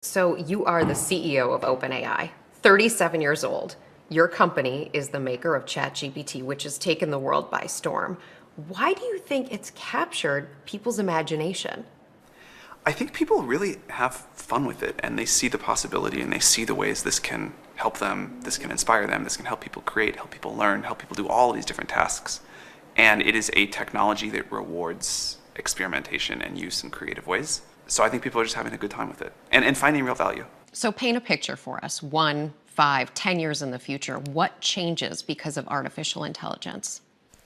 So you are the CEO of OpenAI, 37 years old. Your company is the maker of ChatGPT, which has taken the world by storm. Why do you think it's captured people's imagination? I think people really have fun with it, and they see the possibility and they see the ways this can help them, this can inspire them, this can help people create, help people learn, help people do all of these different tasks. And it is a technology that rewards experimentation and use in creative ways. So I think people are just having a good time with it and finding real value. So paint a picture for us, 1, 5, 10 years in the future. What changes because of artificial intelligence?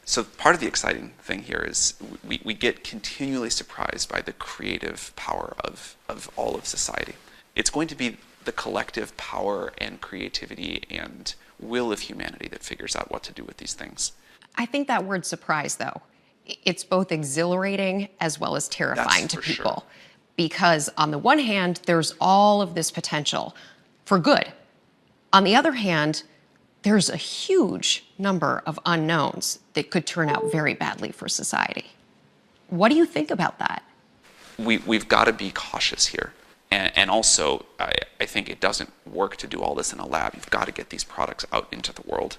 So part of the exciting thing here is we get continually surprised by the creative power of all of society. It's going to be the collective power and creativity and will of humanity that figures out what to do with these things. I think that word surprise, though, it's both exhilarating as well as terrifying to people. Sure. Because on the one hand, there's all of this potential for good. On the other hand, there's a huge number of unknowns that could turn out very badly for society. What do you think about that? We've got to be cautious here. And also, I think it doesn't work to do all this in a lab. You've got to get these products out into the world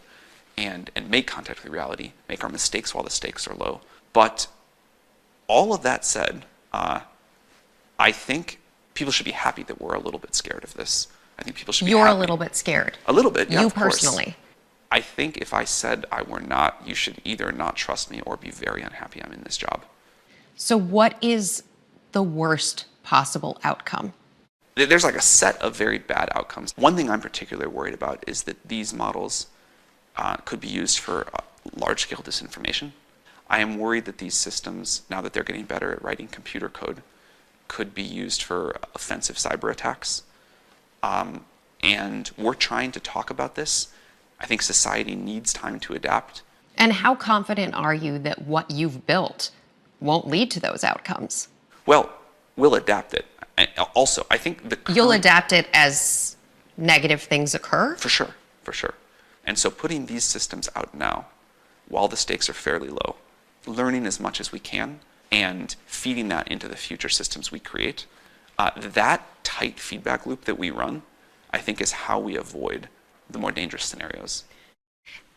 and make contact with reality, make our mistakes while the stakes are low. But all of that said, I think people should be happy that we're a little bit scared of this. I think people should be You're happy. a little bit scared. A little bit, yeah, You of course. personally. I think if I said I were not, you should either not trust me or be very unhappy I'm in this job. So what is the worst possible outcome? There's like a set of very bad outcomes. One thing I'm particularly worried about is that these models could be used for large-scale disinformation. I am worried that these systems, now that they're getting better at writing computer code, could be used for offensive cyber attacks. And we're trying to talk about this. I think society needs time to adapt. And how confident are you that what you've built won't lead to those outcomes? Well, we'll adapt it. Also, I think You'll adapt it as negative things occur? For sure, for sure. And so putting these systems out now, while the stakes are fairly low, learning as much as we can, and feeding that into the future systems we create, that tight feedback loop that we run, I think is how we avoid the more dangerous scenarios.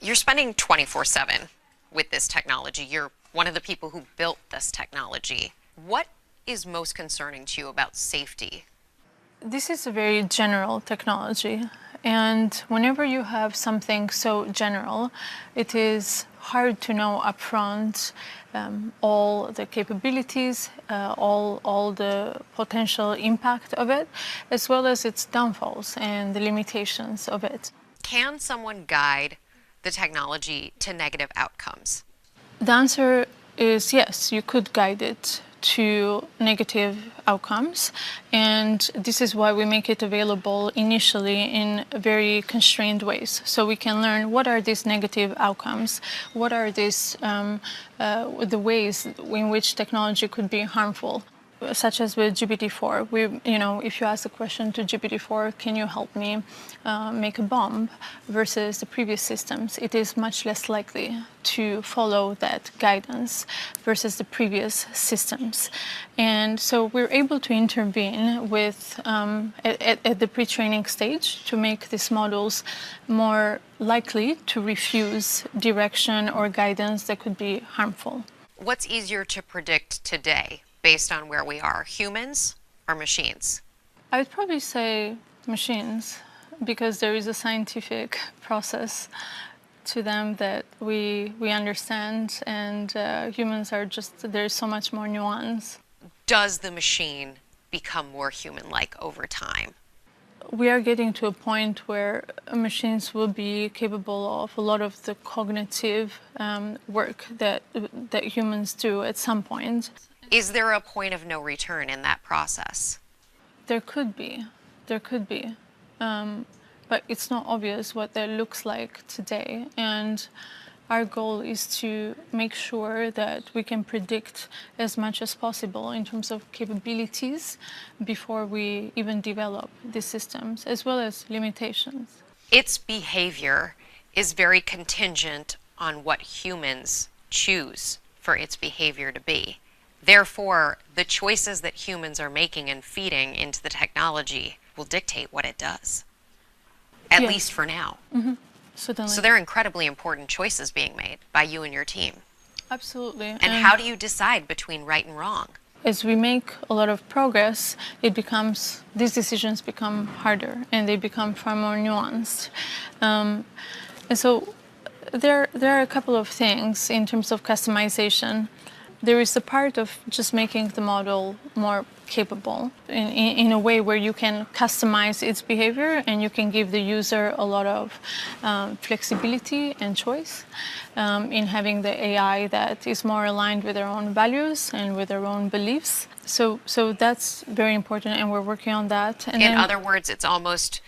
You're spending 24/7 with this technology. You're one of the people who built this technology. What is most concerning to you about safety? This is a very general technology, and whenever you have something so general, it is hard to know upfront all the capabilities, all the potential impact of it, as well as its downfalls and the limitations of it. Can someone guide the technology to negative outcomes? The answer is yes, you could guide it to negative outcomes, and this is why we make it available initially in very constrained ways, so we can learn what are these negative outcomes, what are these the ways in which technology could be harmful. Such as with GPT-4, if you ask the question to GPT-4, can you help me make a bomb, versus the previous systems, it is much less likely to follow that guidance versus the previous systems. And so we're able to intervene with at the pre-training stage to make these models more likely to refuse direction or guidance that could be harmful. What's easier to predict today, based on where we are, humans or machines? I would probably say machines, because there is a scientific process to them that we understand, and humans are just, there's so much more nuance. Does the machine become more human-like over time? We are getting to a point where machines will be capable of a lot of the cognitive work that humans do at some point. Is there a point of no return in that process? There could be. But it's not obvious what that looks like today. And our goal is to make sure that we can predict as much as possible in terms of capabilities before we even develop these systems, as well as limitations. Its behavior is very contingent on what humans choose for its behavior to be. Therefore, the choices that humans are making and feeding into the technology will dictate what it does, at Yes. least for now. Certainly. So there are incredibly important choices being made by you and your team. Absolutely. And how do you decide between right and wrong? As we make a lot of progress, these decisions become harder and they become far more nuanced. And so there are a couple of things in terms of customization. There is the part of just making the model more capable in a way where you can customize its behavior and you can give the user a lot of flexibility and choice in having the AI that is more aligned with their own values and with their own beliefs. So that's very important, and we're working on that. And In other words, it's almost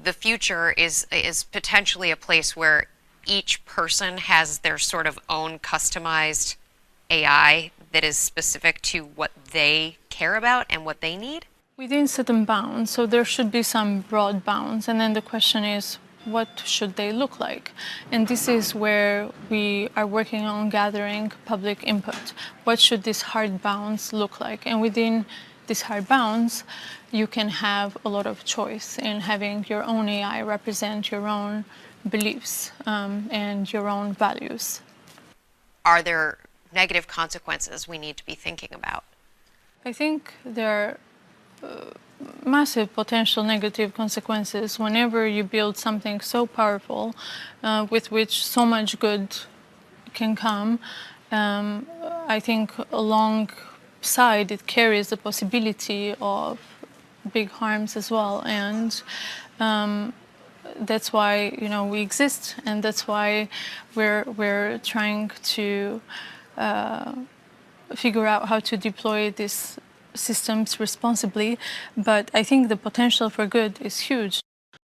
the future is potentially a place where each person has their sort of own customized AI that is specific to what they care about and what they need? within certain bounds, so there should be some broad bounds, and then the question is, what should they look like? And this is where we are working on gathering public input. What should these hard bounds look like? And within these hard bounds, you can have a lot of choice in having your own AI represent your own beliefs and your own values. Are there negative consequences we need to be thinking about? I think there are massive potential negative consequences whenever you build something so powerful with which so much good can come. I think alongside it carries the possibility of big harms as well, and that's why we exist, and that's why we're trying to figure out how to deploy these systems responsibly. But I think the potential for good is huge.